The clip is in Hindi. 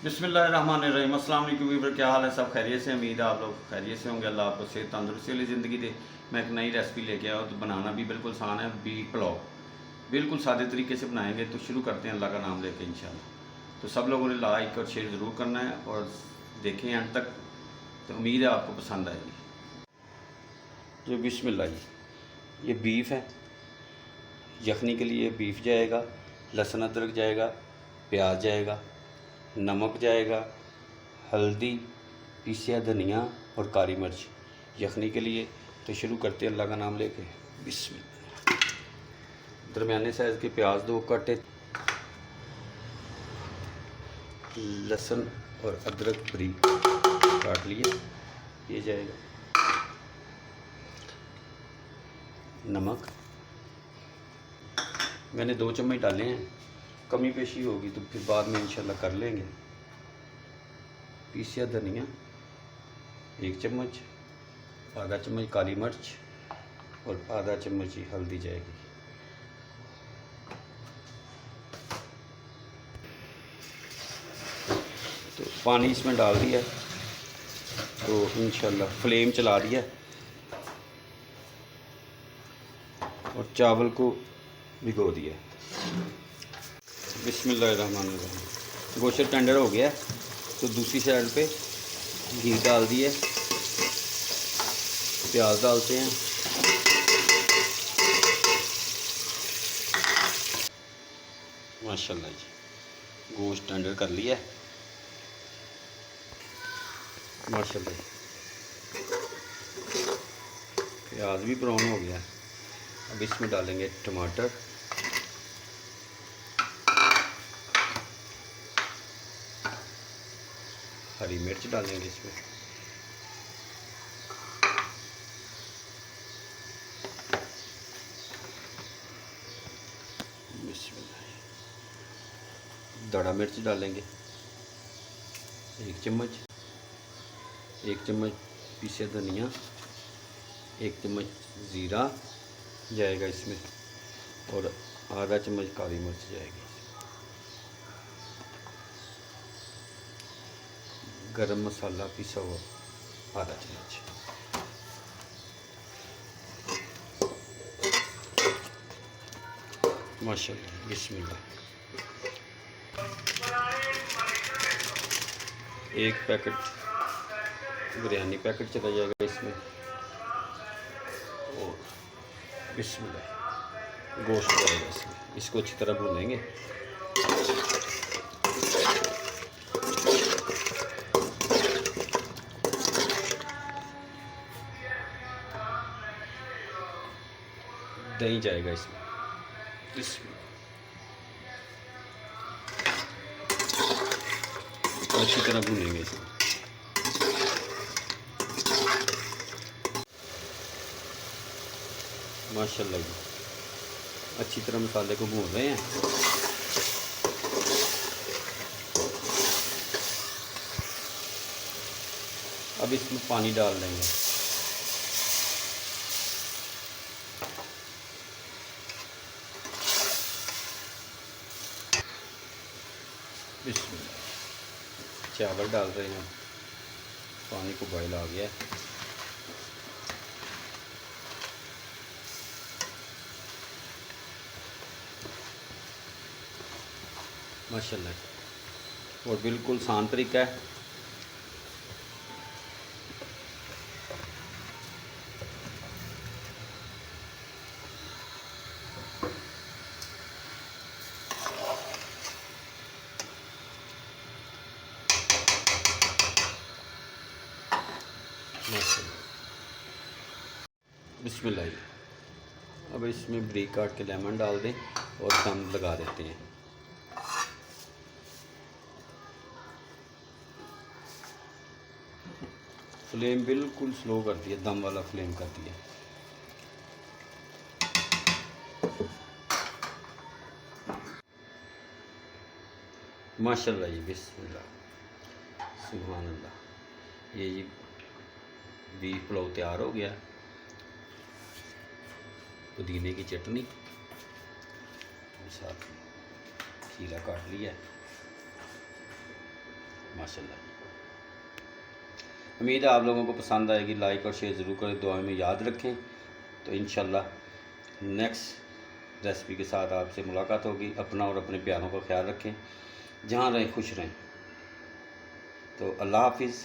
बिस्मिल्लाहिर्रहमानिर्रहीम। अस्सलाम वालेकुम व्यूअर, क्या हाल है? सब खैरियत से? उम्मीद है आप लोग खैरियत से होंगे। अल्लाह आपको सेहत तंदुरुस्ती वाली ज़िंदगी दे। मैं एक नई रेसिपी लेके आया हूँ, तो बनाना भी बिल्कुल आसान है। बीफ पुलाव बिल्कुल सादे तरीके से बनाएंगे। तो शुरू करते हैं अल्लाह का नाम लेके इंशाल्लाह। तो सब लोगों ने लाइक और शेयर ज़रूर करना है और देखें एंड तक, तो उम्मीद है आपको पसंद आएगी। जो बिस्मिल्लाह जी, ये बीफ है। यखनी के लिए बीफ जाएगा, लहसुन अदरक जाएगा, प्याज जाएगा, नमक जाएगा, हल्दी, पीसिया धनिया और काली मिर्च यखनी के लिए। तो शुरू करते हैं अल्लाह का नाम लेके। बिस्मिल्लाह। दरमियाने साइज़ के प्याज 2 कटे, लहसुन और अदरक बारीक काट लिए। ये जाएगा नमक, मैंने 2 चम्मच डाले हैं। कमी पेशी होगी तो फिर बाद में इंशाल्लाह कर लेंगे। पीसिया धनिया 1 चम्मच, आधा चम्मच काली मिर्च और आधा चम्मच ही हल्दी जाएगी। तो पानी इसमें डाल दिया, तो इंशाल्लाह फ्लेम चला दिया और चावल को भिगो दिया। बिस्मिल्लाहिर्रहमानिर्रहीम। गोश्त टेंडर हो गया, तो दूसरी साइड पे घी डाल दिया, प्याज डालते हैं, माशाल्लाह जी गोश्त टेंडर कर लिया माशाल्लाह। प्याज भी ब्राउन हो गया। अब इसमें डालेंगे टमाटर, हरी मिर्च डालेंगे इसमें, दड़ा मिर्च डालेंगे 1 चम्मच, 1 चम्मच पीसे धनिया, 1 चम्मच ज़ीरा जाएगा इसमें और आधा चम्मच काली मिर्च जाएगी। गरम मसाला पिसा हुआ आधा चम्मच। माशाल्लाह बिस्मिल्लाह। 1 पैकेट बिरयानी पैकेट चला जाएगा इसमें। और बिस्मिल्लाह गोश्त जाएगा इसमें। इसको अच्छी तरह भूनेंगे। दही जाएगा इसमें। अच्छी तरह भूनेंगे इसमें। माशाल्लाह जी अच्छी तरह मसाले को भून रहे हैं। अब इसमें पानी डाल देंगे। बिस्मिल्लाह। चावल डाल रहे हैं। पानी को बॉयल आ गया है। माशाल्लाह और बिल्कुल आसान तरीका है। माशाल्लाह बिस्मिल्लाह। अब इसमें बारीक काट के लेमन डाल दें और दम लगा देते हैं। फ्लेम बिल्कुल स्लो कर दिया, दम वाला फ्लेम कर दिया। माशाल्लाह जी बिस्मिल्लाह सुभान अल्लाह। ये जी बीफ पुलाव तैयार हो गया। पुदीने की चटनी साथ में खीरा काट लिया, माशाल्लाह। उम्मीद है आप लोगों को पसंद आएगी। लाइक और शेयर ज़रूर करें, दुआ में याद रखें। तो इंशाल्लाह नेक्स्ट रेसिपी के साथ आपसे मुलाकात होगी। अपना और अपने प्यारों का ख्याल रखें, जहाँ रहें खुश रहें। तो अल्लाह हाफिज़।